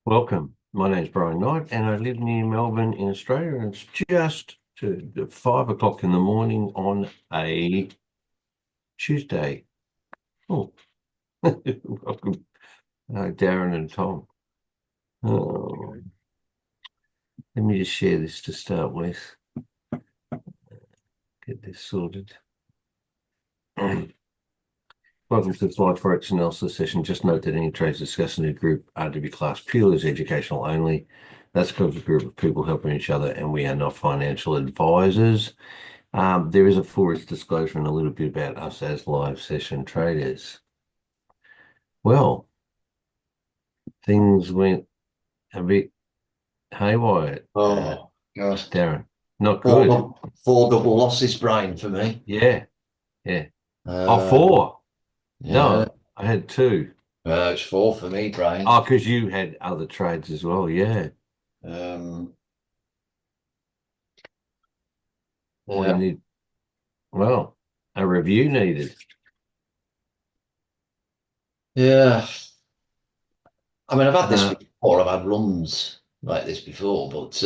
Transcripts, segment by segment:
Welcome. My name's Brian Knight, and I live near Melbourne in Australia. And it's just to 5 o'clock in the morning on a Tuesday. Oh, welcome, Darren and Tom. Oh, let me just share this to start with. Get this sorted. Welcome to the FOREX analysis session. Just note that any trades discussed in the group are to be classed purely as educational only. That's because it's a group of people helping each other, and we are not financial advisors. There is a FOREX disclosure and a little bit about us as live session traders. Well, things went a bit haywire, Oh, God. Darren. Not Four, good. four double losses, Brian, for me. Yeah, yeah. Oh, Uh, four. yeah, No, I had two. it's four for me, Brian. Oh, because you had other trades as well. Yeah. Um, Or you yeah, need, well, a review needed. yeah. I mean, I've had this Uh, before. I've had runs like this before, but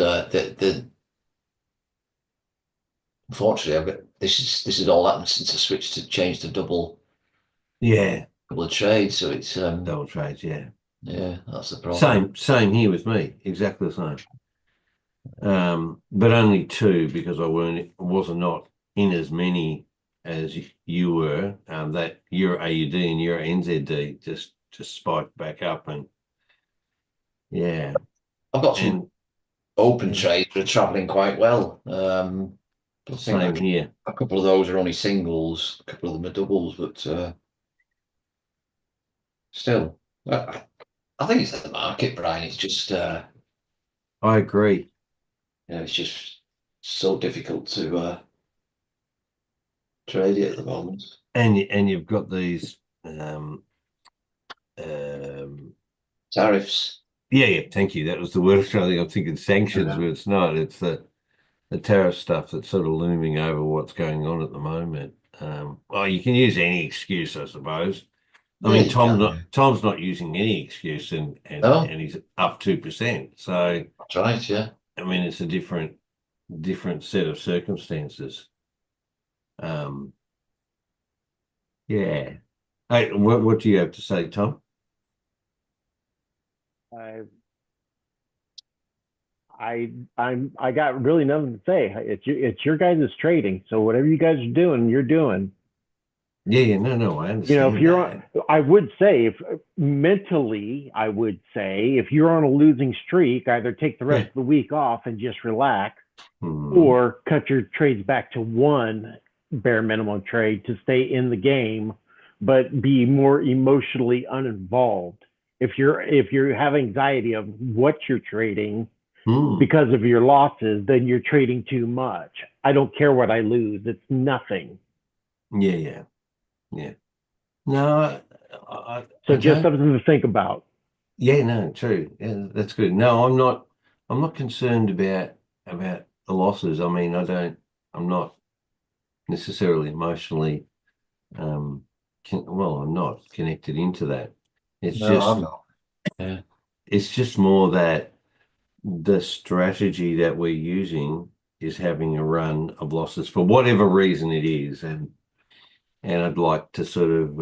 unfortunately, I've got this is all happened since I switched to change to yeah, double trade. So it's double trades. Yeah. yeah, that's the problem. Same here with me. Exactly the same. But only two because I was not in as many as you were. That Euro AUD and Euro NZD just spiked back up, and yeah, I've got some and, open and trades that are traveling quite well. I think same here. a couple of those are only singles, a couple of them are doubles, but still, I think it's the market, Brian. It's just, I agree. it's just so difficult to trade it at the moment. And you've got these um Tariffs. yeah, thank you. That was the word. I'm thinking sanctions, but it's not. It's the tariff stuff that's sort of looming over what's going on at the moment. Well, you can use any excuse, I suppose. I Yeah, mean, you can. Yeah. Tom's not using any excuse, No, and he's up 2%. So that's right. Yeah. I mean, it's a different set of circumstances. Um, yeah. Hey, what do you have to say, Tom? I I got really nothing to say. It's your guys' trading. So whatever you guys are doing, you're doing. Yeah, yeah, no, I If understand you're on, that. I would say if mentally, I would say if you're on a losing streak, either take the rest Yeah. of the week off and just relax, Hmm. or cut your trades back to one bare minimum trade to stay in the game, but be more emotionally uninvolved. If you have anxiety of what you're trading Hmm. because of your losses, then you're trading too much. I don't care what I lose. It's nothing. Yeah, yeah, yeah. No, I So just don't. something to think about. Yeah, no, true. Yeah, that's good. No, I'm not. I'm not concerned about the losses. I mean, I don't. I'm not necessarily emotionally. Well, I'm not connected into that. It's No, I'm just. not. Yeah. It's just more that the strategy that we're using is having a run of losses for whatever reason it is, and I'd like to sort of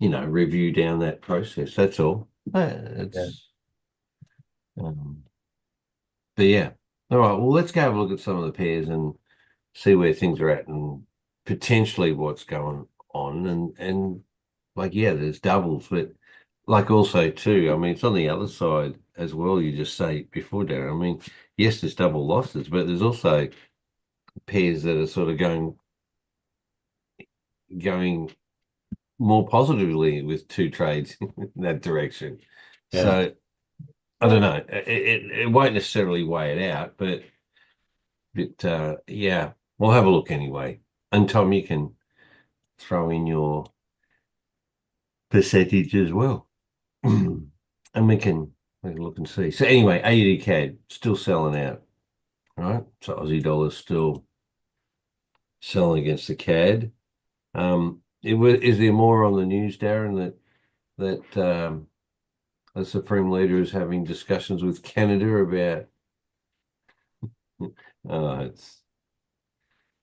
review down that process. That's all. Yeah. It's um, but yeah. All right. Well, let's go have a look at some of the pairs and see where things are at and potentially what's going on. And like, yeah, there's doubles, but like also too, I mean, it's on the other side as well. You just say before, Darren. I mean, yes, there's double losses, but there's also pairs that are sort of going more positively with two trades in that direction. Yeah. So I don't know. It won't necessarily weigh it out, but yeah, we'll have a look anyway. And Tom, you can throw in your percentage as well, and we can look and see. So anyway, AUD CAD still selling out, right? So Aussie dollar still selling against the CAD. Is there more on the news, Darren, that the Supreme Leader is having discussions with Canada about.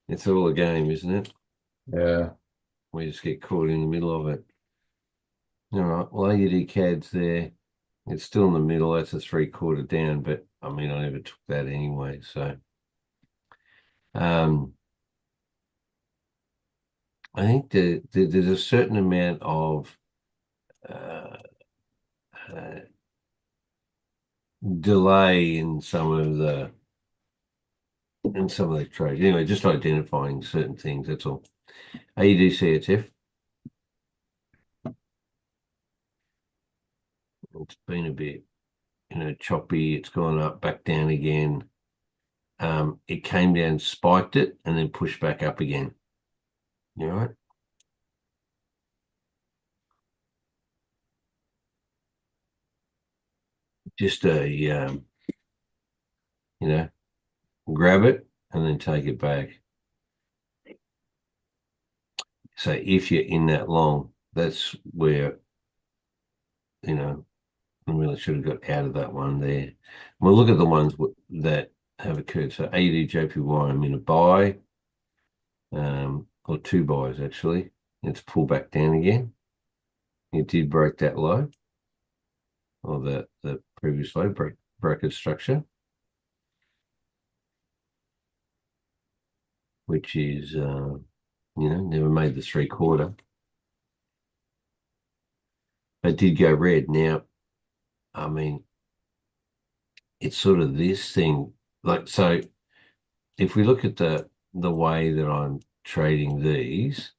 It's all a game, isn't it? Yeah. We just get caught in the middle of it. All right. Well, AUD CAD's there. It's still in the middle. That's a 3/4 down, but I mean, I never took that anyway. So, I think there's a certain amount of uh, uh, delay in some of the trades. Anyway, just identifying certain things. That's all. AUD CHF. It's been a bit, choppy. It's gone up, back down again. It came down, spiked it, and then pushed back up again. You all right? Just grab it and then take it back. So if you're in that long, that's where, I really should have got out of that one there. We'll look at the ones that have occurred. So AUD JPY, I'm in a buy, or two buys actually. It's pulled back down again. It did break that low, or the previous low, broke its structure, which is never made the 3/4. It did go red. Now, I mean, it's sort of this thing, like, so if we look at the way that I'm trading these,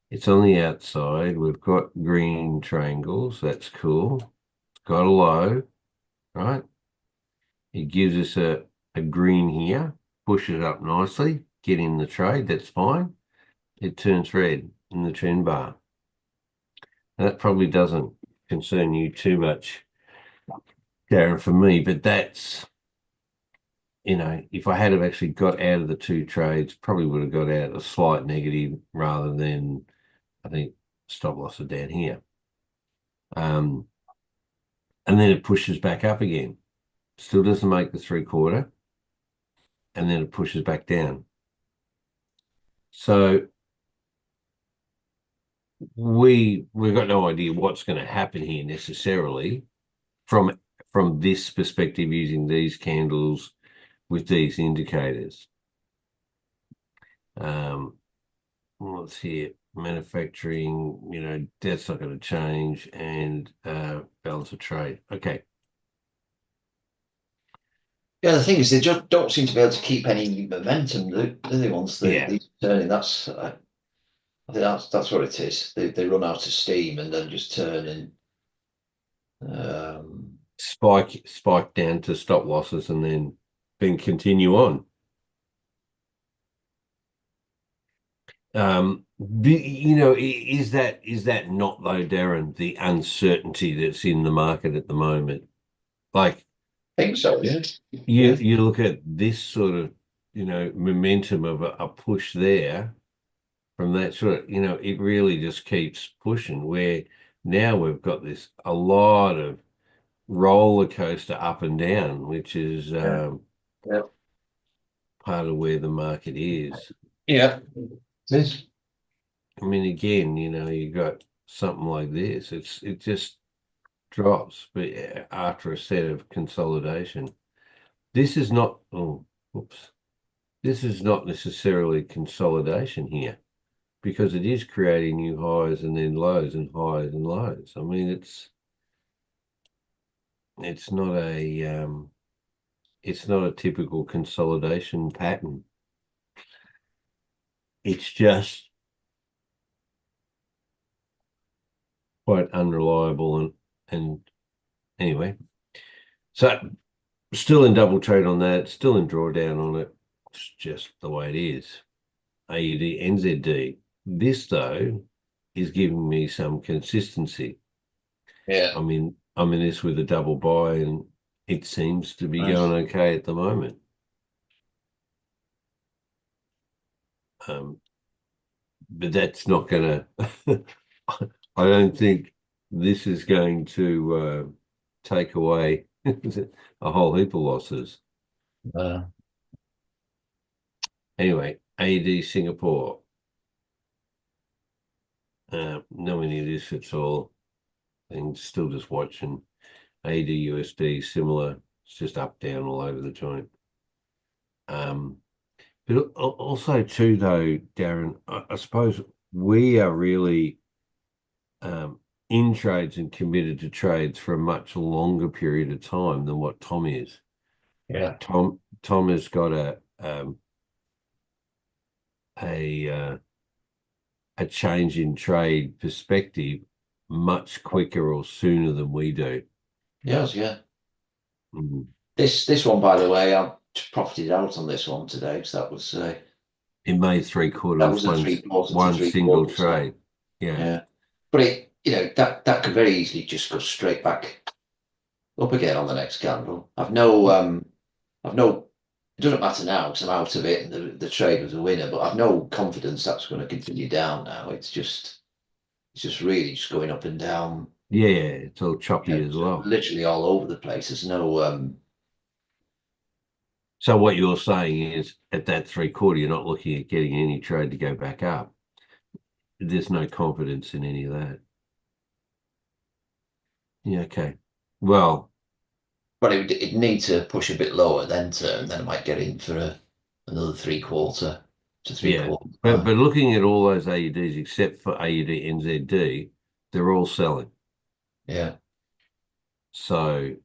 it's on the outside. We've got green triangles. That's cool. It's got a low, right? It gives us a green here, push it up nicely, get in the trade. That's fine. It turns red in the trend bar. That probably doesn't concern you too much, Darren, for me, but that's, if I had have actually got out of the two trades, probably would have got out a slight negative rather than, I think, stop loss are down here. And then it pushes back up again. Still doesn't make the 3/4. And then it pushes back down. So we've got no idea what's going to happen here necessarily from this perspective, using these candles with these indicators. Let's see, manufacturing, that's not going to change, and balance of trade. Okay. Yeah, the thing is, they just don't seem to be able to keep any momentum, do they? Once they turning, that's I think that's what it is. They run out of steam and then just turn and spike down to stop losses and then continue on. Is that not, though, Darren, the uncertainty that's in the market at the moment? Like, I think so, yeah. You look at this sort of, momentum of a push there from that sort of, it really just keeps pushing, where now we've got a lot of roller coaster up and down, which is part of where the market is. Yeah. This. I mean, again, you got something like this. It just drops, but after a set of consolidation, this is not. Oh, whoops. This is not necessarily consolidation here, because it is creating new highs and then lows and highs and lows. I mean, it's not a typical consolidation pattern. It's just quite unreliable, and anyway, so still in double trade on that, still in drawdown on it. It's just the way it is. AUD NZD. This, though, is giving me some consistency. Yeah. I'm in this with a double buy, and it seems to be going okay at the moment. But that's not gonna I don't think this is going to take away a whole heap of losses. Anyway, AD Singapore. No many of this at all. And still just watching. AD USD similar. It's just up down all over the joint. But also too, though, Darren, I suppose we are really in trades and committed to trades for a much longer period of time than what Tom is. Yeah. Tom has got a change in trade perspective much quicker or sooner than we do. Yes, yeah. Mm. This one, by the way, I profited out on this one today because that was It made 3/4 that was a one single trade. Yeah. But it, that could very easily just go straight back up again on the next candle. I've no, it doesn't matter now because I'm out of it and the trade was a winner, but I've no confidence that's going to continue down now. It's just really just going up and down. Yeah, it's all choppy as well. Literally all over the place. There's no, So what you're saying is at that 3/4, you're not looking at getting any trade to go back up. There's no confidence in any of that. Yeah, okay. Well, but it need to push a bit lower then I might get in for another 3/4 to 3/4. But looking at all those AUDs except for AUD NZD, they're all selling. Yeah. So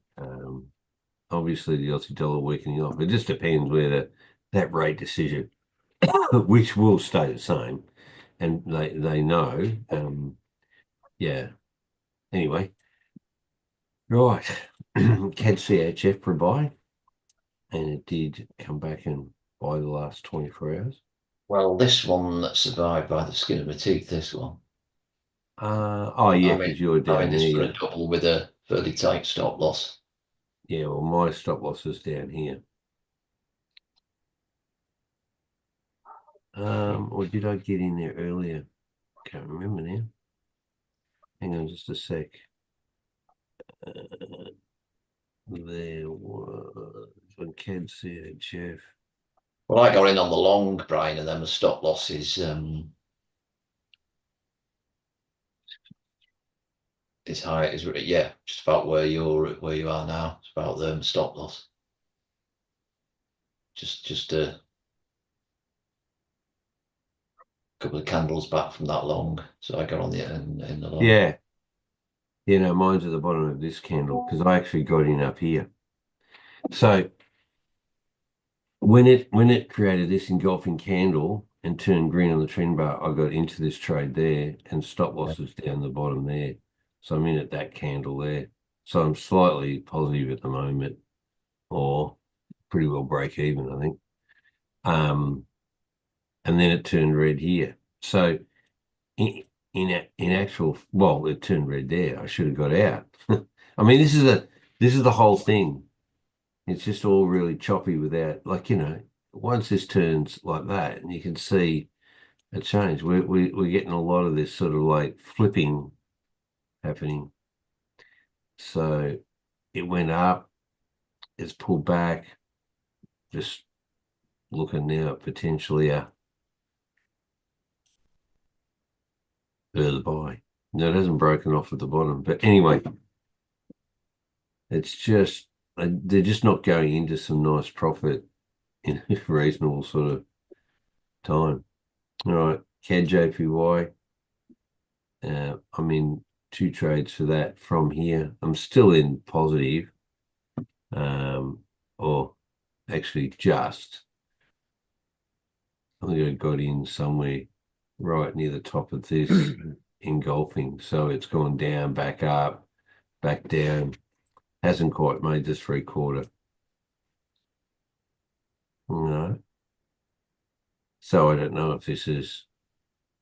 obviously the Aussie dollar weakening off. It just depends whether that rate decision, which will stay the same, and they know. Yeah. Anyway, right. CAD CHF for a buy, and it did come back and buy the last 24 hours. Well, this one survived by the skin of my teeth. This one. Oh yeah, because you're down this here. for a double with a fairly tight stop loss. Yeah, well, my stop loss is down here. Or did I get in there earlier? Can't remember now. Hang on just a sec. There was on CAD CHF. Well, I got in on the long, Brian, and then the stop loss is high. Is just about where you are now. It's about the stop loss. Just a couple of candles back from that long, so I got on the in the long. Yeah. No, mine's at the bottom of this candle because I actually got in up here. So when it created this engulfing candle and turned green on the trend bar, I got into this trade there and stop losses down the bottom there. So I'm in at that candle there. So I'm slightly positive at the moment, or pretty well break even, I think. And then it turned red here. So in actual, well, it turned red there. I should have got out. I mean, this is the whole thing. It's just all really choppy without, once this turns like that, and you can see a change. We're getting a lot of this sort of like flipping happening. So it went up, it's pulled back, just looking now at potentially a further buy. No, it hasn't broken off at the bottom. But anyway, it's just, they're just not going into some nice profit in a reasonable sort of time. All right, CAD JPY. I'm in 2 trades for that from here. I'm still in positive, or actually just. I think I got in somewhere right near the top of this engulfing. So it's gone down, back up, back down. Hasn't quite made this 3/4. No. So I don't know if this is.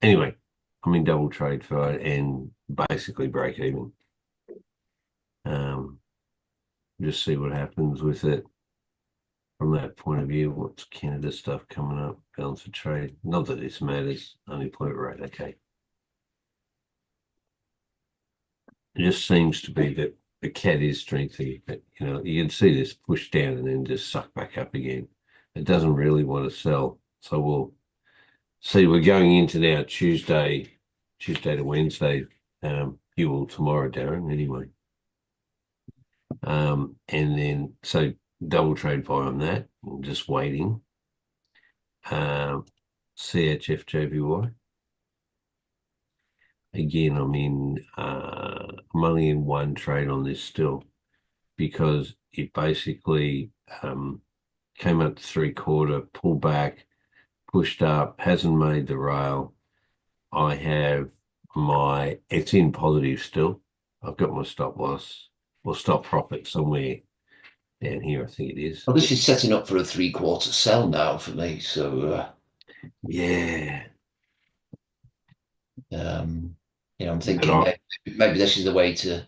Anyway, I'm in double trade for it and basically break even. Just see what happens with it from that point of view. What's Canada stuff coming up? Balance of trade. Not that this matters. Unemployment rate. Okay. It just seems to be that the cat is strengthening, but you can see this push down and then just suck back up again. It doesn't really want to sell, so we'll see. We're going into now Tuesday to Wednesday. You will tomorrow, Darren. Anyway, and then so double trade buy on that. I'm just waiting. CHF JPY. Again, I'm only in one trade on this still because it basically came up to 3/4, pulled back, pushed up, hasn't made the rail. I have it's in positive still. I've got my stop loss or stop profit somewhere down here, I think it is. Well, this is setting up for a 3/4 sell now for me. So, Yeah. I'm thinking But maybe this is the way to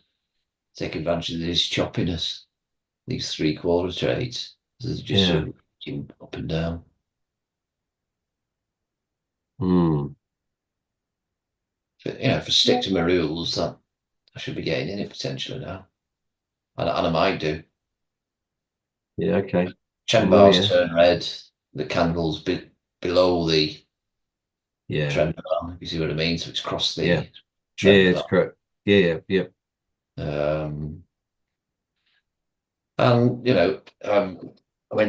take advantage of this choppiness, these 3/4 trades. There's just yeah. sort of up and down. For stick to my rules, that I should be getting in it potentially now, and I might do. Yeah, okay. Trend Well, bars yeah. turn red. The candles below the Yeah. trend bar. You see what I mean? So it's crossed the Yeah. trend Yeah, it's bar. correct. Yeah, yeah. And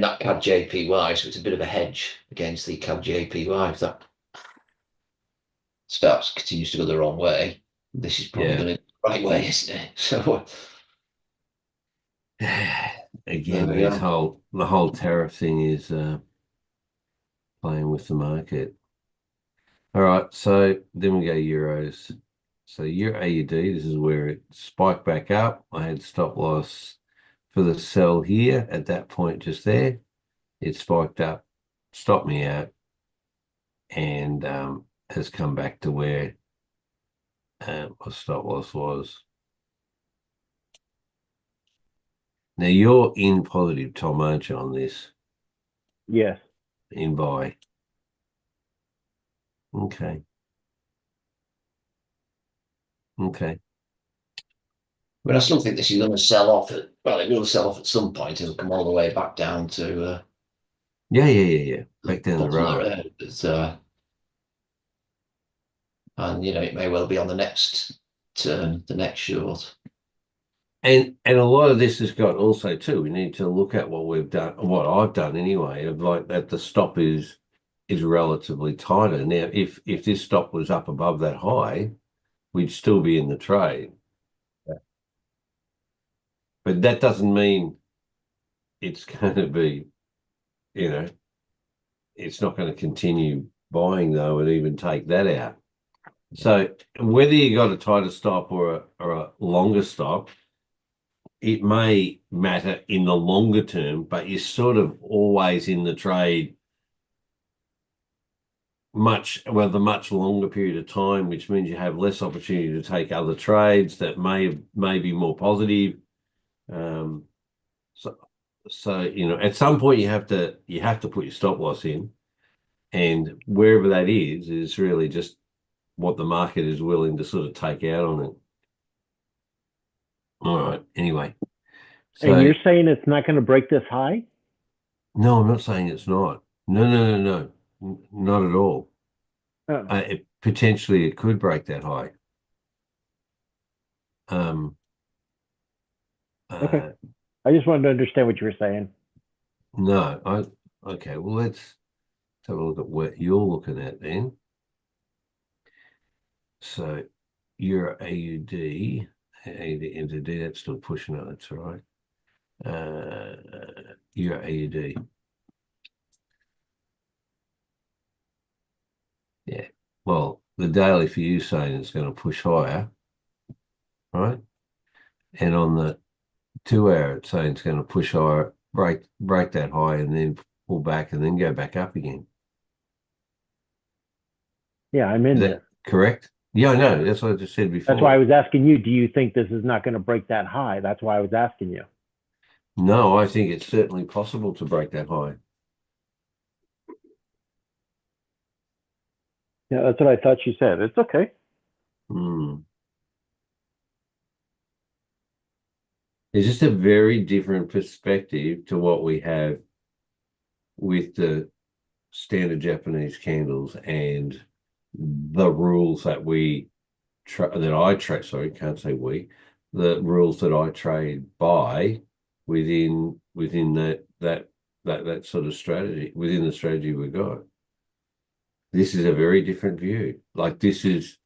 that CAD JPY, so it's a bit of a hedge against the CAD JPY. If that continues to go the wrong way, this is probably Yeah. going to the right way, isn't it? So Again, there we the go. whole tariff thing is playing with the market. All right, so then we go euros. So Euro AUD, this is where it spiked back up. I had stop loss for the sell here at that point just there. It spiked up, stopped me out, and has come back to where my stop loss was. Now you're in positive, Tom, aren't you, on this? Yes. In buy. Okay. Okay. I still think this is going to sell off it will sell off at some point. It'll come all the way back down to Yeah. Back the down the bottom of the road. road. And it may well be on the next turn, the next short. And a lot of this has got also too, we need to look at what we've done, what I've done anyway, of like that the stop is relatively tighter. Now, if this stop was up above that high, we'd still be in the trade. Yeah. But that doesn't mean it's going to be, it's not going to continue buying though and even take that out. So whether you got a tighter stop or a longer stop, it may matter in the longer term, but you're sort of always in the trade the much longer period of time, which means you have less opportunity to take other trades that may be more positive. So at some point you have to put your stop loss in, and wherever that is really just what the market is willing to sort of take out on it. All right. Anyway, And so you're saying it's not going to break this high? no, I'm not saying it's not. No, not at all. Oh, Potentially it could break that high. Um, okay. uh, I just wanted to understand what you were saying. no, okay. Well, let's have a look at what you're looking at then. So your AUD, AUD, that's still pushing it. That's all right. Your AUD. Yeah. Well, the daily for you saying it's going to push higher, right? And on the 2 hour, it's saying it's going to push higher, break that high, and then pull back and then go back up again. Yeah, I'm in Is this. that correct? Yeah, I know. That's what I just said before. That's why I was asking you, do you think this is not going to break that high? That's why I was asking you. No, I think it's certainly possible to break that high. Yeah, that's what I thought you said. It's okay. Hmm. It's just a very different perspective to what we have with the standard Japanese candles and the rules that I trade. Sorry, can't say we. The rules that I trade by within that sort of strategy, within the strategy we got. This is a very different view. Like this is,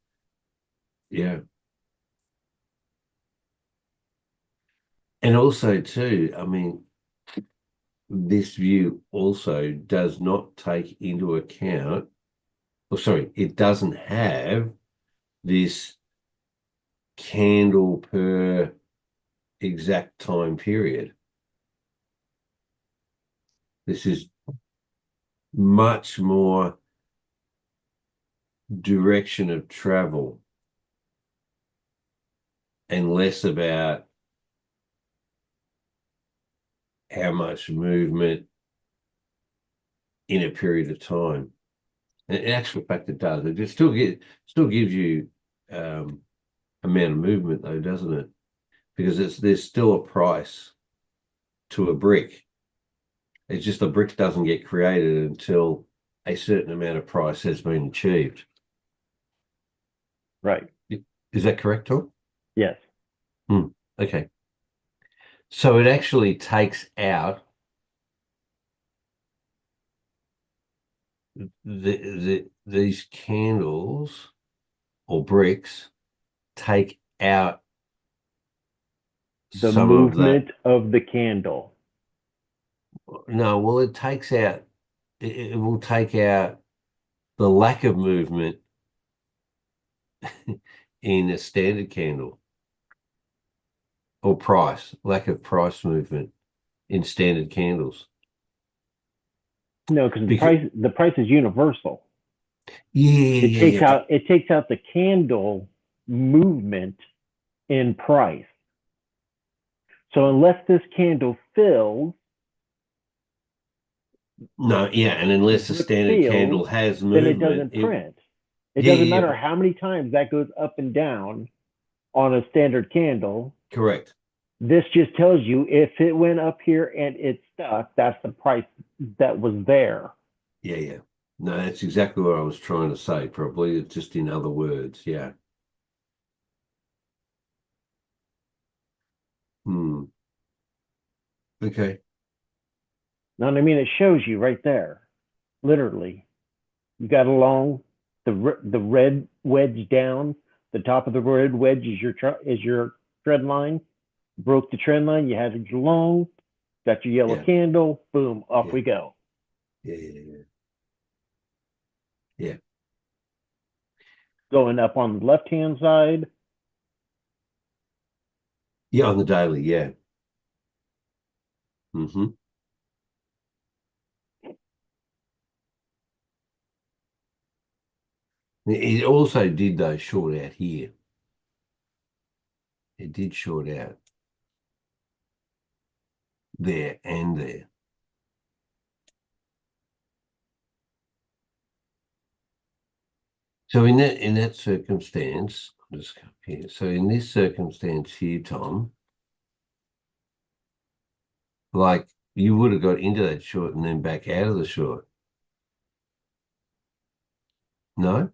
yeah. And also too, I mean, this view also does not take into account, or sorry, it doesn't have this candle per exact time period. This is much more direction of travel and less about how much movement in a period of time. And in actual fact, it does. It just still gives you amount of movement though, doesn't it? Because there's still a price to a brick. It's just the brick doesn't get created until a certain amount of price has been achieved. Right. Is that correct, Tom? Yes. Okay. So it actually takes out these candles or bricks take out The some movement of the candle. No, well, it will take out the lack of movement in a standard candle or lack of price movement in standard candles. No, because Because, the price is universal. yeah. It takes out the candle movement in price. So unless this candle fills, No, yeah, and unless a brick standard candle seals, has then it movement, doesn't print. It yeah, doesn't yeah, matter how many times that goes up and down on a standard candle. correct. This just tells you if it went up here and it stuck, that's the price that was there. Yeah. No, that's exactly what I was trying to say, probably. It's just in other words, yeah. Okay. Know what I mean? It shows you right there, literally. You got along the red wedge down. The top of the red wedge is your trend line. Broke the trend line. You had it long. Got your yellow Yeah. candle. Boom, off Yeah. we go. Yeah. Going up on the left hand side. Yeah, on the daily, yeah. Mm-hmm. It also did though short out here. It did short out there and there. So in that circumstance, I'll just come here. So in this circumstance here, Tom, like you would have got into that short and then back out of the short. No?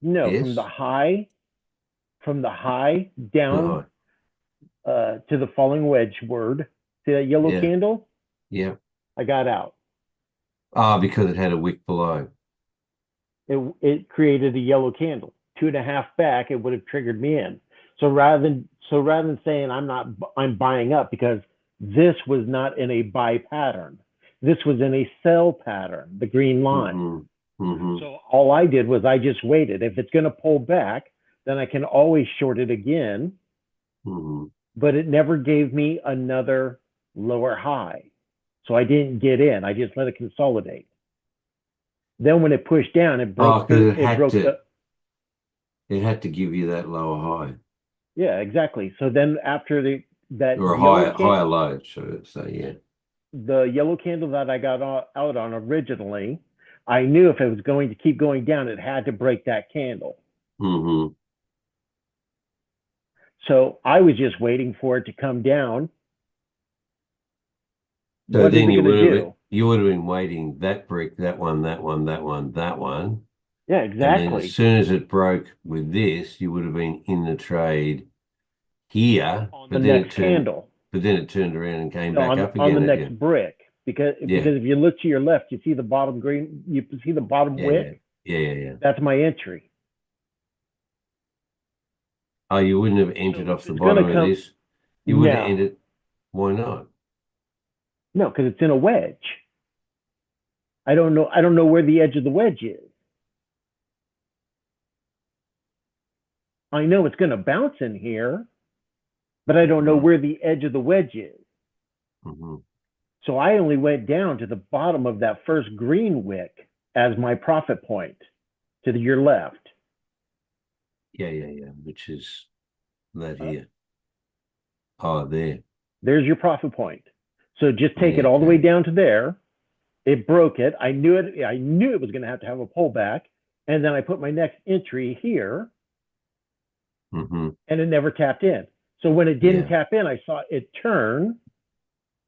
No, Yes? from the high down to the falling wedge word. See that yellow Yeah. candle? Yeah. I got out. Because it had a wick below. It created a yellow candle. 2.5 back, it would have triggered me in. So rather than saying I'm buying up, because this was not in a buy pattern. This was in a sell pattern, the green line. Mm-hmm. So all I did was I just waited. If it's going to pull back, then I can always short it again. Mm-hmm. But it never gave me another lower high. So I didn't get in. I just let it consolidate. Then when it pushed down, it broke Because it had to give you that lower high. Yeah, exactly. So then after that Or a higher low, so yeah. The yellow candle that I got out on originally, I knew if it was going to keep going down, it had to break that candle. Mm-hmm. So I was just waiting for it to come down. So What is then it going to do? you would have been waiting that brick, that one, that one, that one, that one. Yeah, And then as exactly. soon as it broke with this, you would have been in the trade here, On the next candle. but then it turned around and came No, back up on the again at next you. brick. Because Yeah, if you look to your left, you see the bottom green, you see the bottom yeah, yeah, wick. yeah. That's my entry. Oh, you wouldn't have entered So if off the it's going bottom to of come, this. You would have no, entered. Why not? no, because it's in a wedge. I don't know. I don't know where the edge of the wedge is. I know it's going to bounce in here, but I don't know Mm-hmm. where the edge of the wedge is. Mm-hmm. So I only went down to the bottom of that first green wick as my profit point to your left. Yeah. Which is that here. Oh, there. There's your profit point. So just take Yeah, it all the way okay. down to there. It broke it. I knew it. I knew it was going to have a pullback. And then I put my next entry here, Mm-hmm. and it never tapped in. So when it didn't Yeah. tap in, I saw it turn,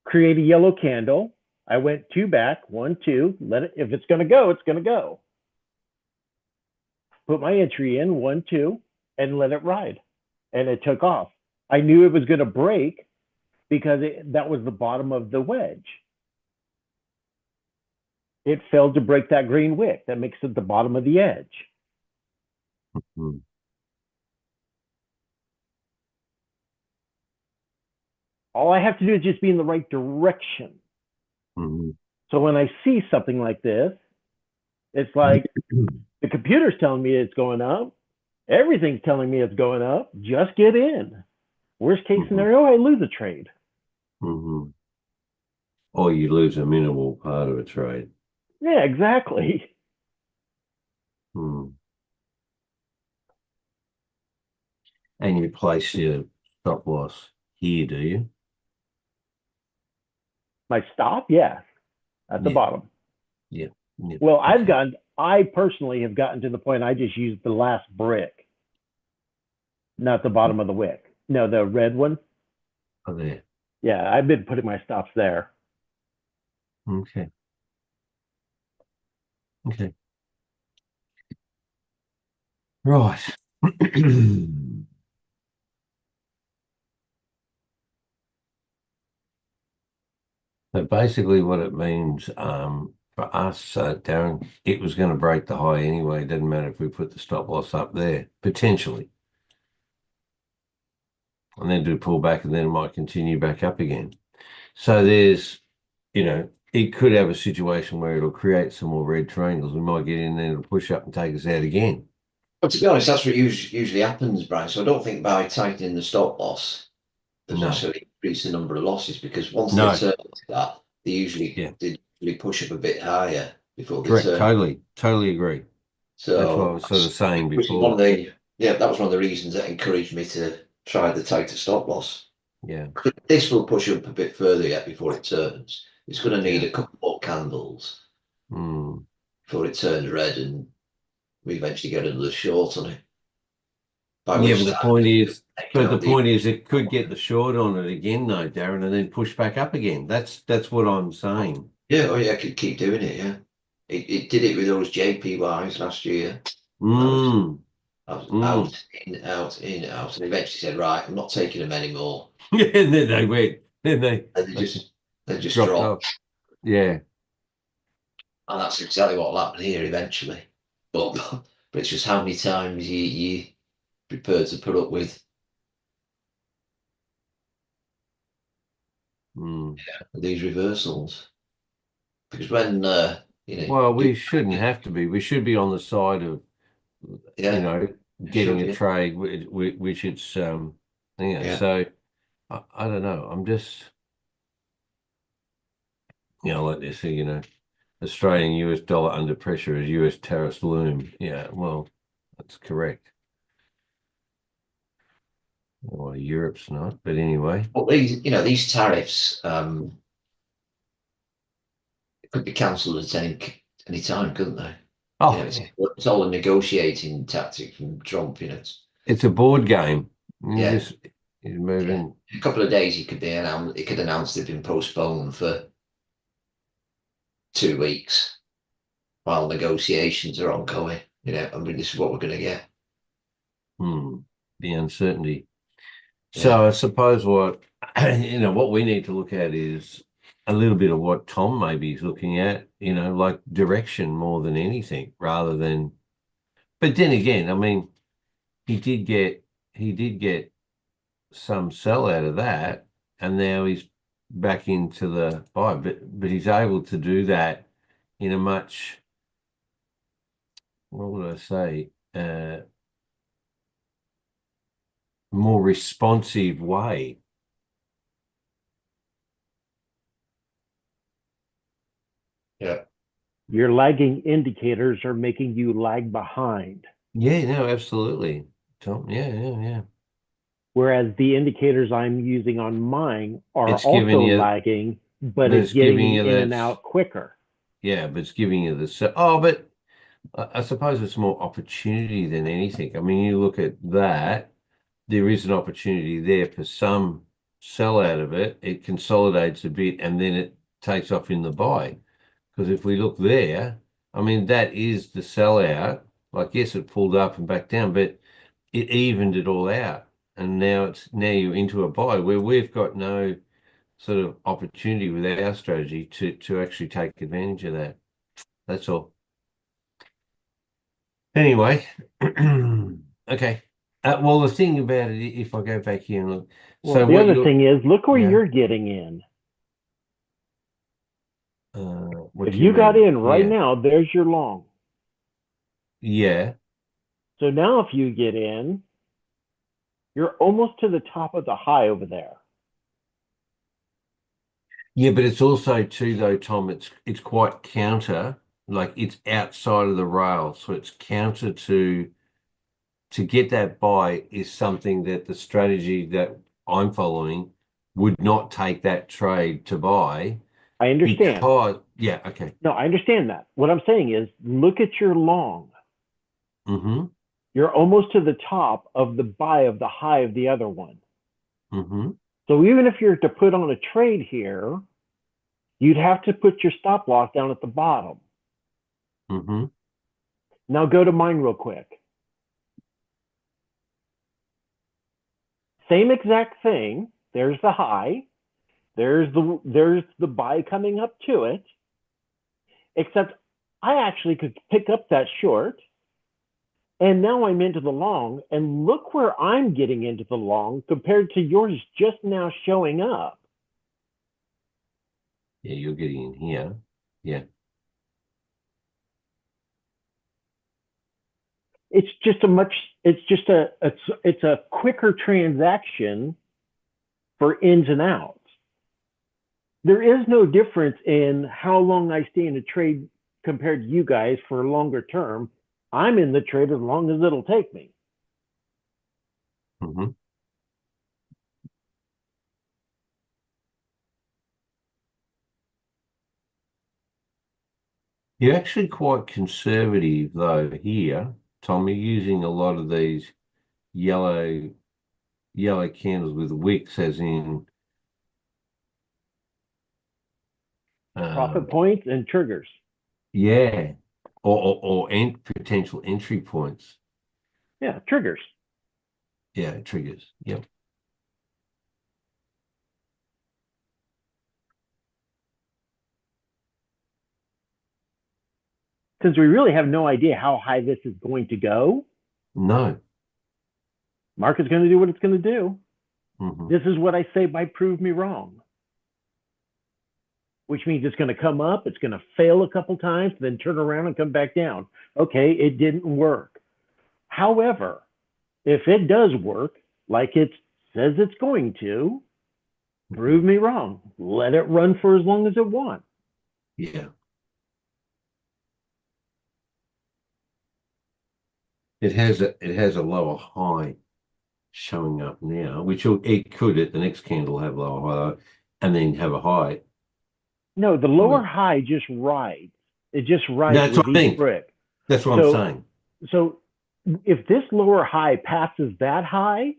create a yellow candle. I went two back, 1, 2. Let it. If it's going to go, it's going to go. Put my entry in 1, 2, and let it ride, and it took off. I knew it was going to break because that was the bottom of the wedge. It failed to break that green wick. That makes it the bottom of the edge. Mm-hmm. All I have to do is just be in the right direction. Mm-hmm. So when I see something like this, it's like the computer's telling me it's going up. Everything's telling me it's going up. Just get in. Worst case Mm-hmm. scenario, I lose a trade. Mm-hmm. Or you lose a minimal part of a trade. Yeah, exactly. Mm. And you place your stop loss here, do you? My stop, yeah, at the Yeah, bottom. yeah, yeah. Well, Okay. I personally have gotten to the point I just use the last brick, not the bottom of the wick. No, the red one. Oh, there. Yeah, I've been putting my stops there. Okay. Okay. Right. So basically what it means for us, Darren, it was going to break the high anyway. It doesn't matter if we put the stop loss up there, potentially. And then do a pull back and then it might continue back up again. So there's, it could have a situation where it'll create some more red triangles. We might get in there and it'll push up and take us out again. But to be honest, that's what usually happens, Brian. So I don't think by tightening the stop loss, there's No, necessarily increase the number of losses because once they no, turn like that, yeah, they usually push up a bit higher before they correct. turn. Totally agree. That's what I So was sort of saying which is one before. of the that was one of the reasons that encouraged me to try the tighter stop loss. Yeah, This will push up a bit further yet before it turns. It's going to need yeah. a couple more candles Mm. before it turns red and we eventually get another short on it. By Yeah, which time, the point is, it could get the short on it again, though, Darren, and then push back up again. That's what I'm saying. yeah, oh yeah, I could keep doing it. Yeah, it did it with those JPYs last year. I was Mm, I was mm. out in out, and eventually said, right, I'm not taking them anymore. Yeah, and then they went. Then And they they just dropped off. dropped, Yeah. and that's exactly what happened here eventually. But it's just how many times you prepared to put up with Mm. these reversals. Because when Well, do we shouldn't have to be. We should be on the side of, you yeah, know, it getting should a yeah trade, which it's, yeah. so I don't know. I'm just, like this, Australian US dollar under pressure as US tariffs loom. Yeah, well, that's correct. Well, Europe's not, but anyway. But these tariffs could be cancelled at any time, couldn't they? Oh, It's all a negotiating tactic from Trump. it's a board game. Yeah. This is moving. In a couple of days, it could announce they've been postponed for 2 weeks while negotiations are ongoing. I mean, this is what we're going to get. The uncertainty. So Yeah. I suppose what what we need to look at is a little bit of what Tom maybe is looking at, like direction more than anything, rather than. But then again, I mean, he did get some sell out of that, and now he's back into the buy. But he's able to do that in a much, what would I say, more responsive way. Yeah. Your lagging indicators are making you lag behind, Yeah, no, absolutely, Tom. Yeah. whereas the indicators I'm using on mine are It's giving also you, lagging, but but it's it's giving getting you in and that. out quicker. Yeah, but it's giving you the. Oh, but I suppose it's more opportunity than anything. I mean, you look at that, there is an opportunity there for some sell out of it. It consolidates a bit and then it takes off in the buy. Because if we look there, I mean, that is the sellout. Like, yes, it pulled up and back down, but it evened it all out. And now you're into a buy where we've got no sort of opportunity with our strategy to actually take advantage of that. That's all. Anyway, okay. Well, the thing about it, if I go back here and look, Well, so the what other you're, thing is, look where yeah, you're getting in. what If do you you got mean? in right Yeah, now, there's your long. yeah, So now if you get in, you're almost to the top of the high over there. yeah. But it's also too, though, Tom. It's quite counter. Like it's outside of the rail, so it's counter to get that buy is something that the strategy that I'm following would not take that trade to buy I understand. because, yeah, okay. No, I understand that. What I'm saying is, look at your long. Mm-hmm. You're almost to the top of the buy of the high of the other one. Mm-hmm. So even if you're to put on a trade here, you'd have to put your stop loss down at the bottom. Mm-hmm. Now go to mine real quick. Same exact thing. There's the high. There's the buy coming up to it. Except I actually could pick up that short. And now I'm into the long. And look where I'm getting into the long compared to yours just now showing up. Yeah, you're getting in here. Yeah. It's just it's a quicker transaction for ins and outs. There is no difference in how long I stay in a trade compared to you guys for a longer term. I'm in the trade as long as it'll take me. Mm-hmm. You're actually quite conservative though here, Tom. You're using a lot of these yellow yellow candles with wicks as in Profit um points and triggers. yeah. Or potential entry points. Yeah, triggers. Yeah, triggers. Yep. Since we really have no idea how high this is going to go, No. market's going to do what it's going to do. Mm-hmm. This is what I say by prove me wrong, which means it's going to come up, it's going to fail a couple times, then turn around and come back down. Okay, it didn't work. However, if it does work like it says it's going to, prove me wrong. Let it run for as long as it wants. Yeah. It has a lower high showing up now, it could at the next candle have lower high and then have a high. No, the lower high just rides. It just rides That's what with I each mean. brick. That's what I'm So, saying. so if this lower high passes that high,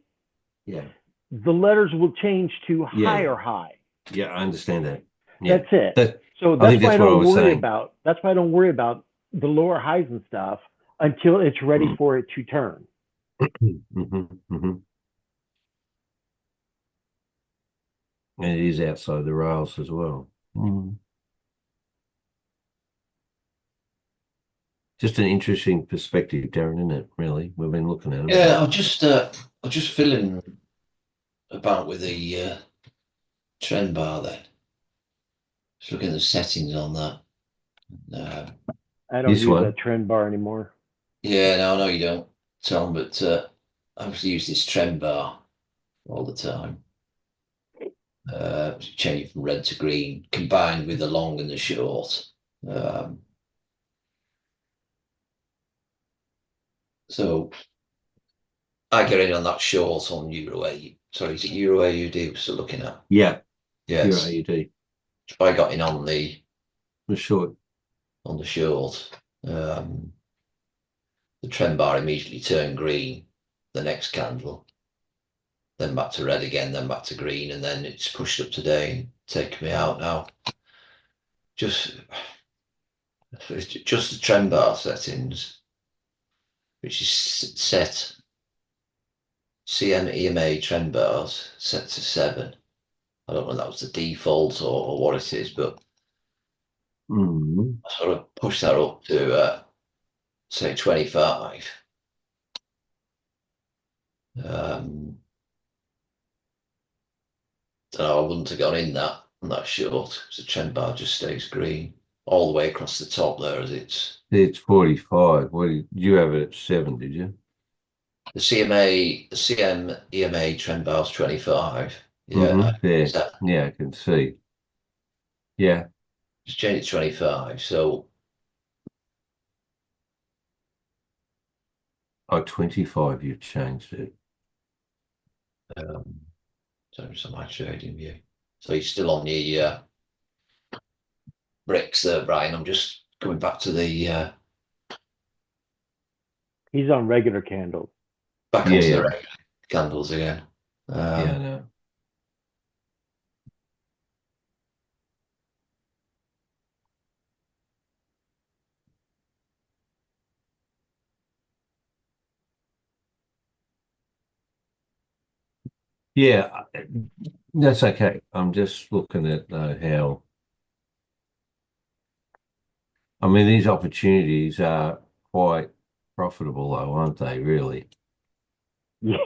Yeah. the letters will change to Yeah. higher high. Yeah, I understand that. Yeah. That's it. That, So I that's think why that's I what I don't was worry saying. about. That's why I don't worry about the lower highs and stuff until it's ready for it to turn. And it is outside the rails as well. Just an interesting perspective, Darren, isn't it? Really, we've been looking at them. Yeah, I'm just feeling about with the trend bar then. Just looking at the settings on that. I don't This use one? that trend bar anymore. Yeah, no, I know you don't, Tom, but I obviously use this trend bar all the time. Changing from red to green, combined with the long and the short. So I get in on that short on Euro A. Sorry, is it Euro AUD we're still looking at? Yeah. Yes. Euro AUD. I got in on The short. the short. The trend bar immediately turned green the next candle, then back to red again, then back to green, and then it's pushed up today and taken me out now. Just the trend bar settings, which is set CM EMA trend bars set to 7. I don't know if that was the default or what it is, but I sort of pushed that up to say 25. I wouldn't have gone in that on that short because the trend bar just stays green all the way across the top there as It's 45. What did you have it at 7, did you? the CM EMA trend bar's 25. Yeah, There. Yeah, I can see. Yeah. just change it to 25. So 25, you've changed it. so my trading view. So you're still on the bricks there, Brian. I'm just going back to the He's on regular candles. back Yeah, onto the yeah. regular candles again. Yeah, I know. Yeah, that's okay. I'm just looking at how, I mean, these opportunities are quite profitable, though, aren't they, really? Yes.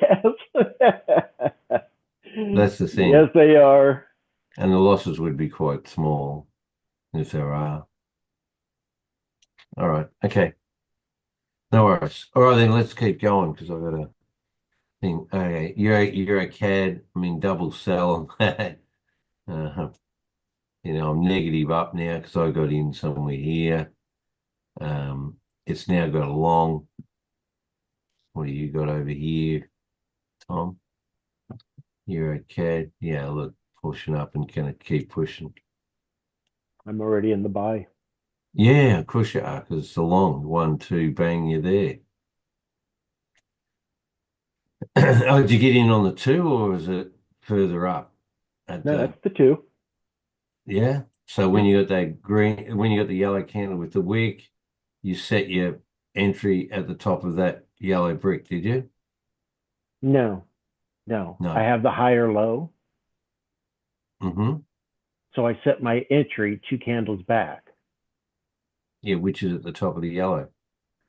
That's the thing. Yes, they are. And the losses would be quite small if there are. All right. Okay. No worries. All right, then let's keep going because I've got a thing. Okay. You're a CAD. I mean, double sell on that. I'm negative up now because I got in somewhere here. It's now got a long. What do you got over here, Tom? You're a CAD. Yeah, look, pushing up and gonna keep pushing. I'm already in the buy. Yeah, of course you are, because it's a long 1, 2, bang, you're there. Oh, did you get in on the 2 or is it further up? No, that's the 2. Yeah. So when you got that green, when you got the yellow candle with the wick, you set your entry at the top of that yellow brick, did you? No. I No. have the higher low. Mm-hmm. So I set my entry 2 candles back. Yeah, which is at the top of the yellow.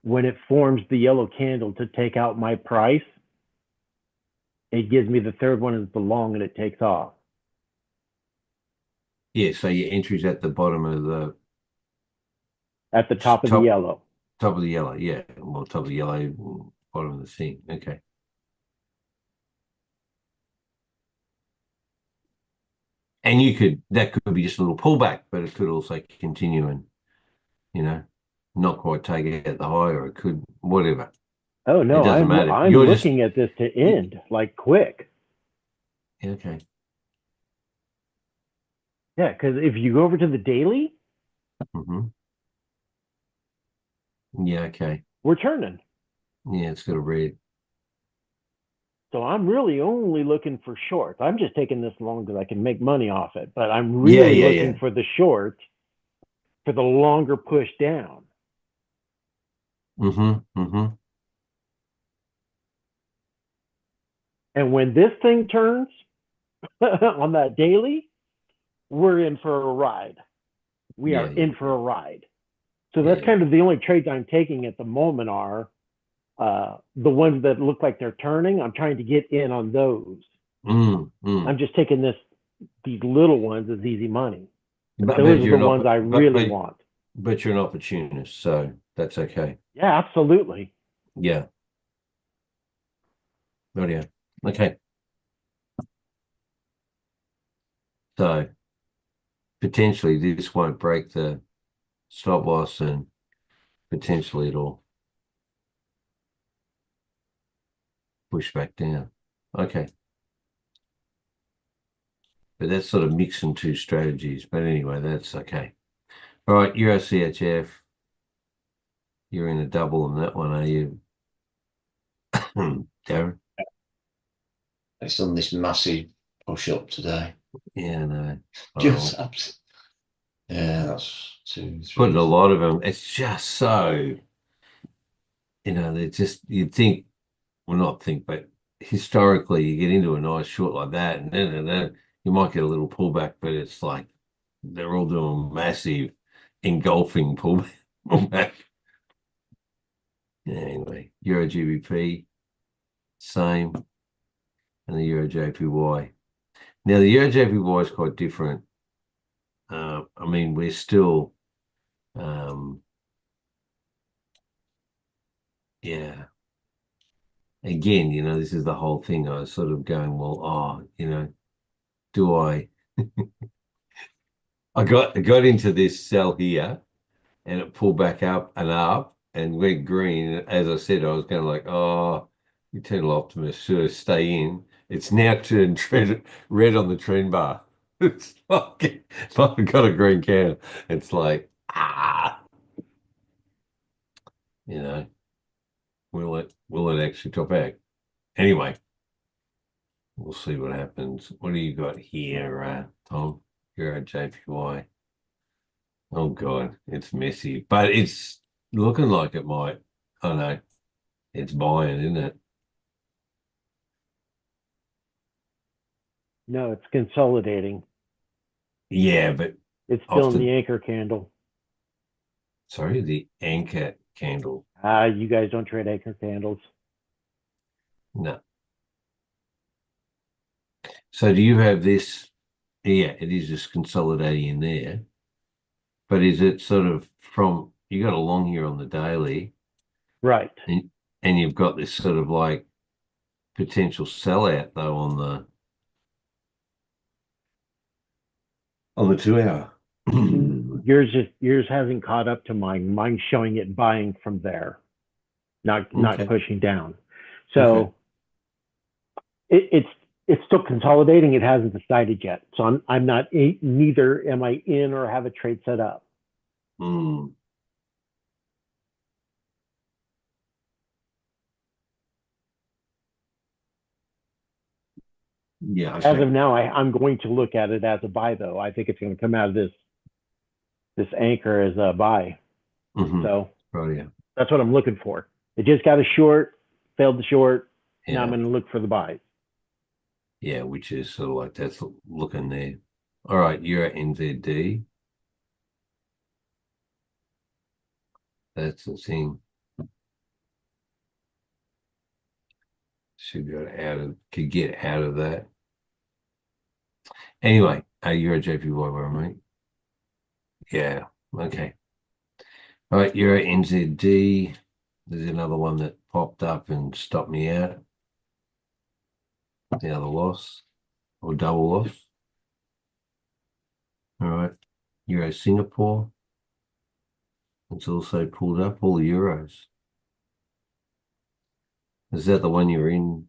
When it forms the yellow candle to take out my price, it gives me the third one as the long and it takes off. Yeah, so your entry's at the bottom of the At the top of the yellow. top of the yellow, yeah. Well, top of the yellow, bottom of the thing. Okay. And that could be just a little pullback, but it could also continue and, not quite take it at the high, or it could, whatever. Oh no, It doesn't matter. I'm You're just, looking at this to end like quick. okay. Yeah, because if you go over to the daily, Mm-hmm. Yeah, okay. we're turning. Yeah, it's got a red. So I'm really only looking for shorts. I'm just taking this long because I can make money off it, but I'm Yeah, really yeah, looking yeah. for the short for the longer push down. Mm-hmm. Mm-hmm. And when this thing turns on that daily, we're in for a ride. We Yeah, are yeah, in for a ride. So yeah, that's yeah. kind of the only trades I'm taking at the moment are the ones that look like they're turning. I'm trying to get in on those. Mm. I'm just taking these little ones as easy money. But Those are you're the not, ones I really want. but you're an opportunist, so that's okay. Yeah, absolutely. Yeah. Oh, yeah. Okay. So potentially this won't break the stop loss and potentially it'll push back down. Okay. But that's sort of mixing two strategies. But anyway, that's okay. All right, Euro CHF. You're in a double on that one, are you, Darren? It's done this massive push up today. Yeah, no. Just Oh, yeah, that's 2, putting 3. a lot of them. It's just so, they're just, you'd think, well, not think, but historically, you get into a nice short like that, and then you might get a little pullback, but it's like they're all doing massive engulfing pullback. Yeah, anyway, Euro GBP, same, and the Euro JPY. Now, the Euro JPY is quite different. I mean, we're still, um, yeah. Again, this is the whole thing. I was sort of going, well, do I? I got into this sell here, and it pulled back up and went green. As I said, I was kind of like, oh, eternal optimist, should I stay in? It's now turned red on the trend bar. It's like I've got a green candle. It's like, you know, will it actually top out? Anyway, we'll see what happens. What do you got here, Tom? You're at JPY. Oh God, it's messy, but it's looking like it might. I know it's buying, isn't it? No, it's consolidating. Yeah, but It's still in the often, anchor candle. sorry, the anchor candle. You guys don't trade anchor candles. No. So do you have this? Yeah, it is just consolidating in there, but is it sort of from you got a long here on the daily, Right. and you've got this sort of like potential sellout though on the 2 hour. Yours hasn't caught up to mine. Mine's showing it buying from there, not Okay. pushing down. Okay. So it's still consolidating. It hasn't decided yet. So I'm not neither am I in or have a trade set up. Mm. Yeah, As okay. of now, I'm going to look at it as a buy though. I think it's going to come out of this anchor as a buy. Mm-hmm. So Right, yeah. that's what I'm looking for. It just got a short, failed the short. Now I'm Yeah. going to look for the buys. Yeah, which is sort of like that's looking there. All right, you're at NZD. That's the thing. Should go could get out of that. Anyway, you're at JPY, mate. Yeah. Okay. All right, you're at NZD. There's another one that popped up and stopped me out. The other loss or double loss. All right. Euro Singapore. It's also pulled up all the euros. Is that the one you're in,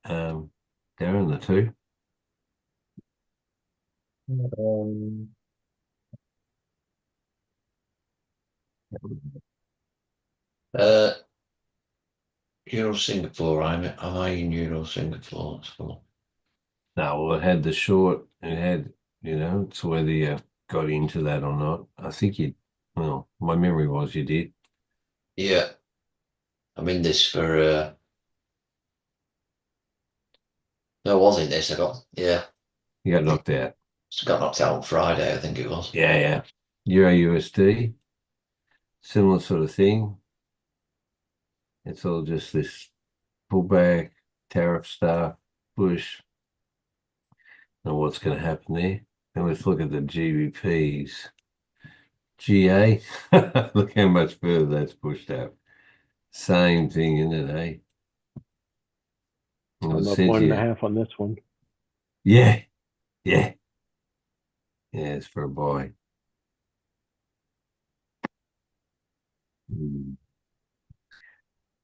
Darren, the two? Um, uh, Euro Singapore. Am I in Euro Singapore? Let's go. No, well, it had the short, it had, it's whether you got into that or not. I think well, my memory was you did. Yeah, I'm in this for. No, I was in this. You got knocked out. Got knocked out on Friday. I think it was. Yeah, yeah. Euro USD, similar sort of thing. It's all just this pullback, tariff stuff, push. And what's going to happen there? And let's look at the GBPs. GA, look how much further that's pushed up. Same thing, isn't it, eh? Well, I'm it up says 1.5 on this one. yeah, yeah. Yeah, it's for a buy.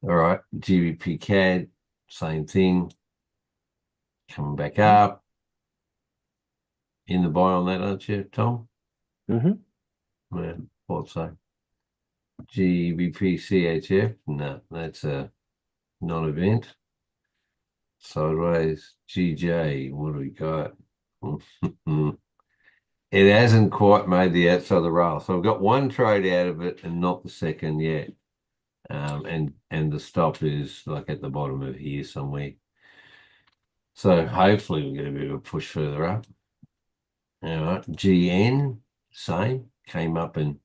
All right, GBP CAD, same thing. Coming back up. In the buy on that, aren't you, Tom? Mm-hmm. Yeah, thought so. GBP CHF, no, that's a non-event. Sideways, GJ, what do we got? It hasn't quite made the outside of the rail. So I've got one trade out of it and not the second yet. And the stop is like at the bottom of here somewhere. So hopefully we'll get a bit of a push further up. All right, GN, same, came up and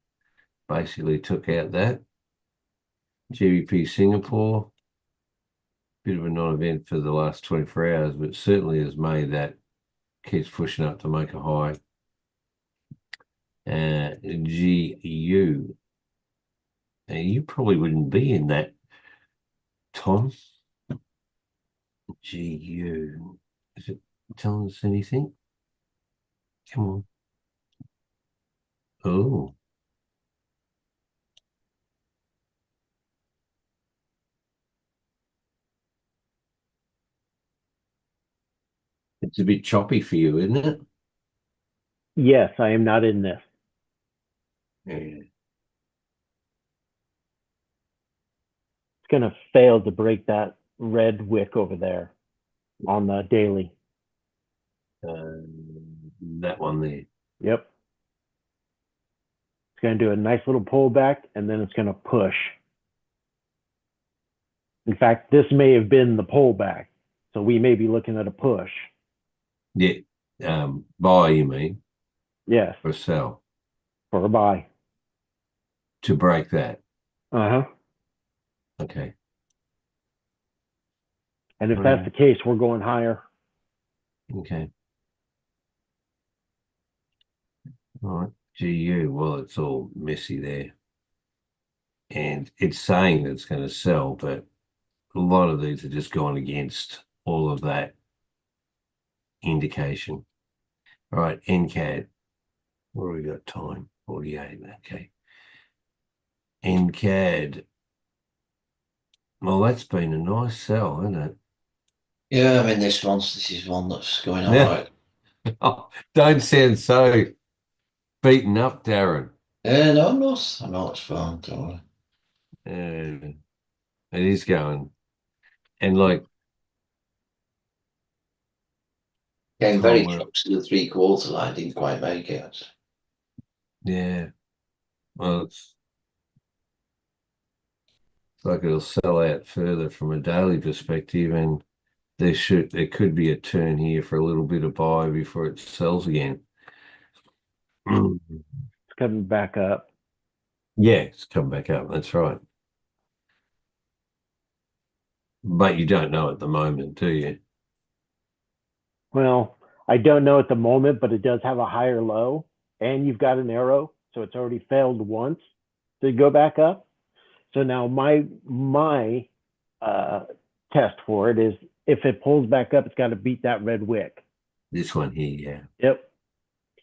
basically took out that. GBP Singapore, bit of a non-event for the last 24 hours, but certainly has made that, keeps pushing up to make a high. GU, you probably wouldn't be in that, Tom. GU, is it telling us anything? Come on. Oh, it's a bit choppy for you, isn't it? Yes, I am not in this. Yeah. It's going to fail to break that red wick over there on the daily. That one there. Yep. It's going to do a nice little pullback, and then it's going to push. In fact, this may have been the pullback. So we may be looking at a push. Yeah. Buy, you mean, Yes, or sell for a buy. to break that. Uh-huh. Okay. And if that's the case, we're going higher. Okay. All right. GU, well, it's all messy there. And it's saying that it's going to sell, but a lot of these are just going against all of that indication. All right, NCAD. What have we got time? 48. Okay. NCAD. Well, that's been a nice sell, hasn't it? Yeah, I'm in this one. This is one that's going all Yeah. right. Oh, don't sound so beaten up, Darren. No, I'm not. I'm not. It's fine. Don't worry. It is going. And like, Came very Tom, close to the 3/4 line. Didn't quite make it. yeah. Well, it's like it'll sell out further from a daily perspective, and there could be a turn here for a little bit of buy before it sells again. It's coming back up. Yeah, it's come back up. That's right. But you don't know at the moment, do you? Well, I don't know at the moment, but it does have a higher low, and you've got an arrow, so it's already failed once to go back up. So now my test for it is if it pulls back up, it's got to beat that red wick. This one here, yeah. Yep.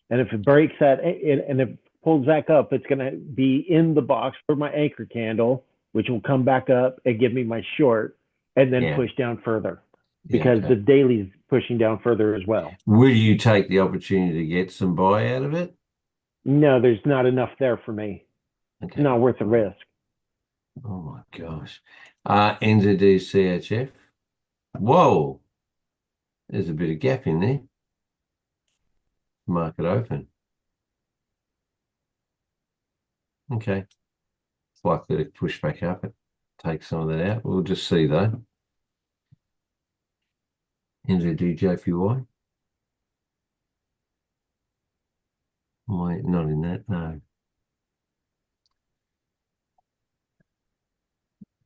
And if it breaks that, and if it pulls back up, it's going to be in the box for my anchor candle, which will come back up and give me my short, and then push down further because the daily is pushing down further as well. Will you take the opportunity to get some buy out of it? No, there's not enough there for me. Okay. It's not worth the risk. Oh my gosh. NZD CHF. Whoa, there's a bit of gap in there. Market open. Okay. It's likely to push back up and take some of that out. We'll just see though. NZD JPY. Wait, not in that, no.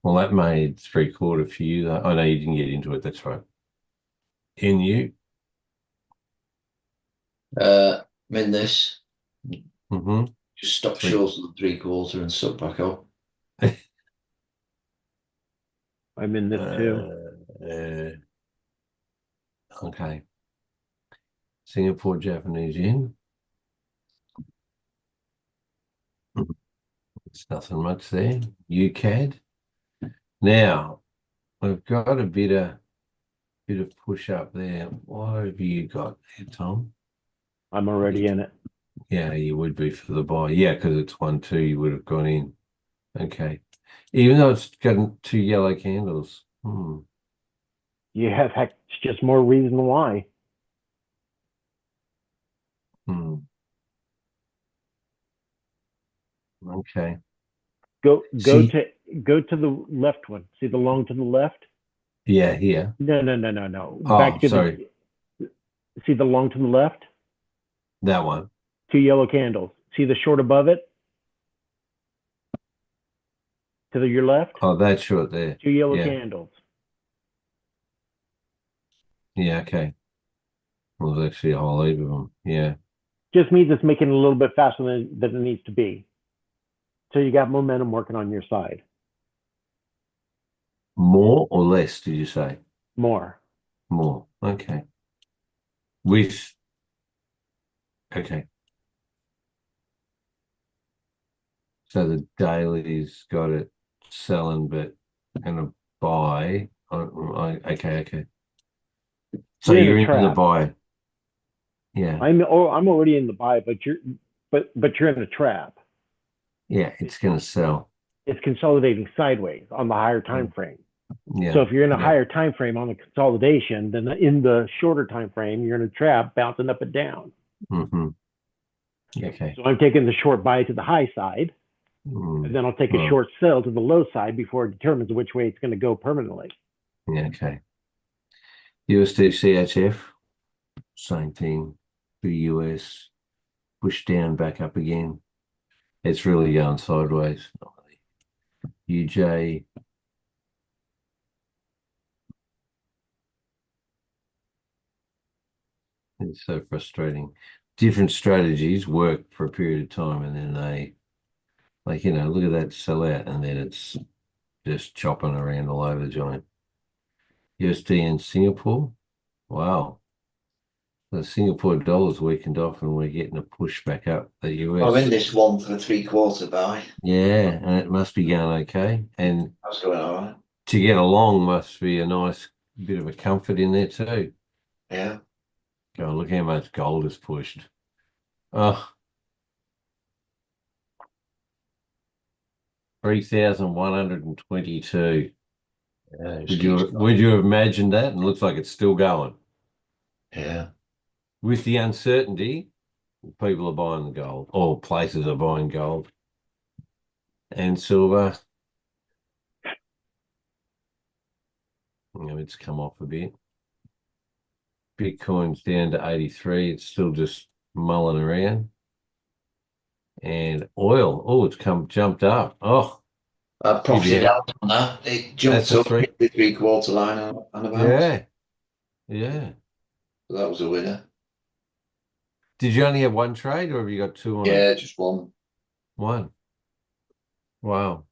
Well, that made 3/4 for you though. Oh no, you didn't get into it, that's right. NU. I'm in this. Mm-hmm. Just stop short on the 3/4 and suck back up. I'm in this too. Okay. Singapore Japanese yen. There's nothing much there. UCAD. Now we've got a bit of push up there. What have you got there, Tom? I'm already in it. Yeah, you would be for the buy. Yeah, because it's 1-2, you would have gone in. Okay. Even though it's got 2 yellow candles. Yeah, that's just more reason why. Okay. Go See, to the left one. See the long to the left? yeah, here. No. Oh, Back to sorry. see the long to the left? That one. 2 yellow candles. See the short above it? Your left? Oh, that short there. 2 yellow Yeah. candles. Yeah, okay. Well, there's actually a whole heap of them. Yeah. Just means it's making it a little bit faster than it needs to be. So you got momentum working on your side. More or less, did you say? More. More. Okay. Okay. So the daily's got it selling, but gonna buy. Okay. So You're in you're a in the trap. buy. Yeah. I'm already in the buy, but you're in a trap. Yeah, it's gonna sell. It's consolidating sideways on the higher time frame. Yeah. So if you're in a yeah. higher time frame on the consolidation, then in the shorter time frame, you're in a trap bouncing up and down. Mm-hmm. Okay. So I'm taking the short buy to the high side, and then I'll take a short sell to the low side before it determines which way it's going to go permanently. Yeah, okay. USD CHF, same thing. The US push down back up again. It's really going sideways. UJ. It's so frustrating. Different strategies work for a period of time and then they, like, look at that sell out and then it's just chopping around all over the joint. USD in Singapore. Wow. The Singapore dollar's weakened off and we're getting a push back up. The US. I'm in this one for the 3/4 buy. Yeah, and it must be going okay. And That's going all right. to get along must be a nice bit of a comfort in there too. Yeah. God, look how much gold is pushed. Oh, 3,122. Yeah, Would you have imagined that? And it looks like it's still going. Yeah. With the uncertainty, people are buying the gold, or places are buying gold and silver. It's come off a bit. Bitcoin's down to 83. It's still just mulling around. And oil, it's jumped up. Oh, I profited yeah. out on that. It jumped That's a up, three. hit the 3/4 line and about. Yeah. So that was a winner. Did you only have one trade or have you got two on it? Yeah, just one. One. Wow.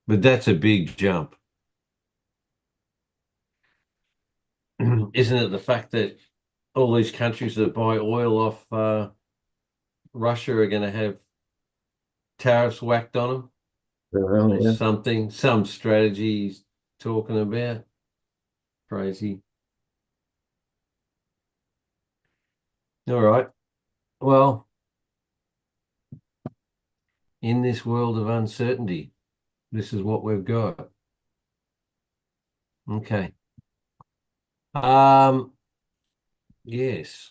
But that's a big jump. Isn't it the fact that all these countries that buy oil off Russia are going to have tariffs whacked on them? Or Yeah. something, some strategy he's talking about. Crazy. All right. Well, in this world of uncertainty, this is what we've got. Okay. Yes.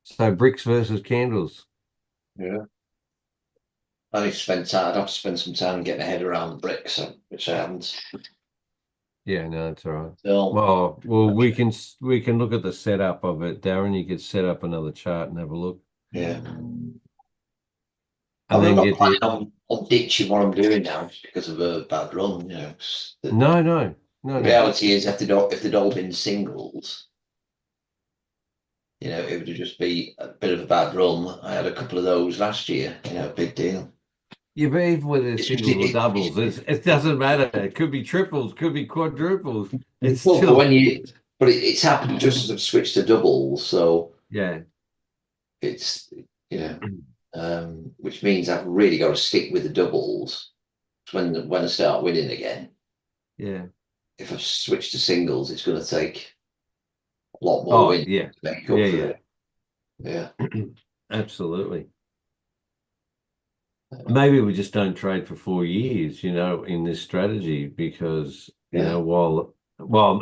So bricks versus candles. Yeah. I need to spend time. I'd have to spend some time getting my head around the bricks, which I haven't. Yeah, no, it's all right. So, Well, we can look at the setup of it, Darren. You could set up another chart and have a look. yeah. And I'm then not get planning on ditching what I'm doing now just because of a bad run. No. The reality is, if they'd all been singles, it would just be a bit of a bad run. I had a couple of those last year. Big deal. Yeah, but even whether it's It's just- singles or it- doubles, it doesn't matter. It could be triples, could be quadruples. It's Well, still it's happened just as I've switched to doubles, so yeah. it's which means I've really got to stick with the doubles when I start winning again. Yeah. If I've switched to singles, it's going to take a lot more wins Yeah. to make up for it. Yeah. Absolutely. Maybe we just don't trade for 4 years, in this strategy because, while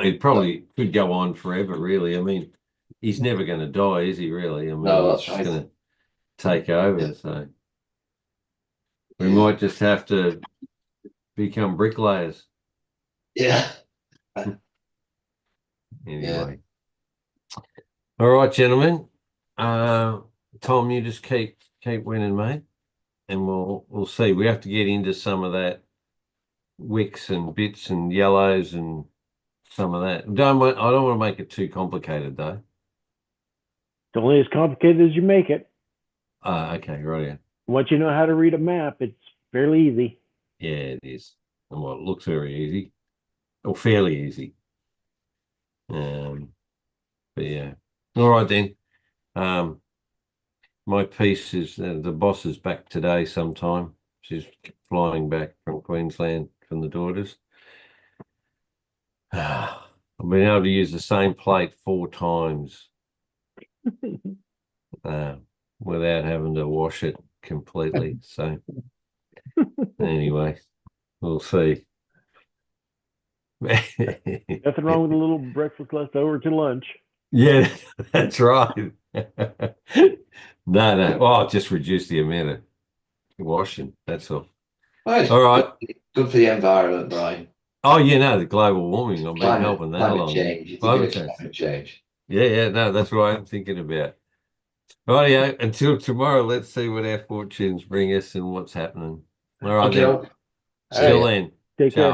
it probably could go on forever, really. I mean, he's never going to die, is he, really? I mean, No, he's that's just right. going to take over. Yeah. So we might just have to become bricklayers. Yeah. Anyway. All right, gentlemen. Tom, you just keep winning, mate. And we'll see. We have to get into some of that wicks and bits and yellows and some of that. I don't want to make it too complicated though. It's only as complicated as you make it. Okay, right. Yeah. Once you know how to read a map, it's fairly easy. Yeah, it is. And it looks very easy. Or fairly easy. But yeah. All right then. My piece is the boss is back today sometime. She's flying back from Queensland from the daughters. I've been able to use the same plate 4 times without having to wash it completely. So anyway, we'll see. Nothing wrong with a little breakfast left over to lunch. Yeah, that's right. No. Oh, just reduce the amount of washing. That's all. Well, All right. Good for the environment, Brian. Oh, the global warming. I've been helping that Climate along. change. You think Climate of change. climate change. Yeah, no, that's what I'm thinking about. Rightio, until tomorrow, let's see what our fortunes bring us and what's happening. All right, then. Okay. Till then. Take care. Ciao.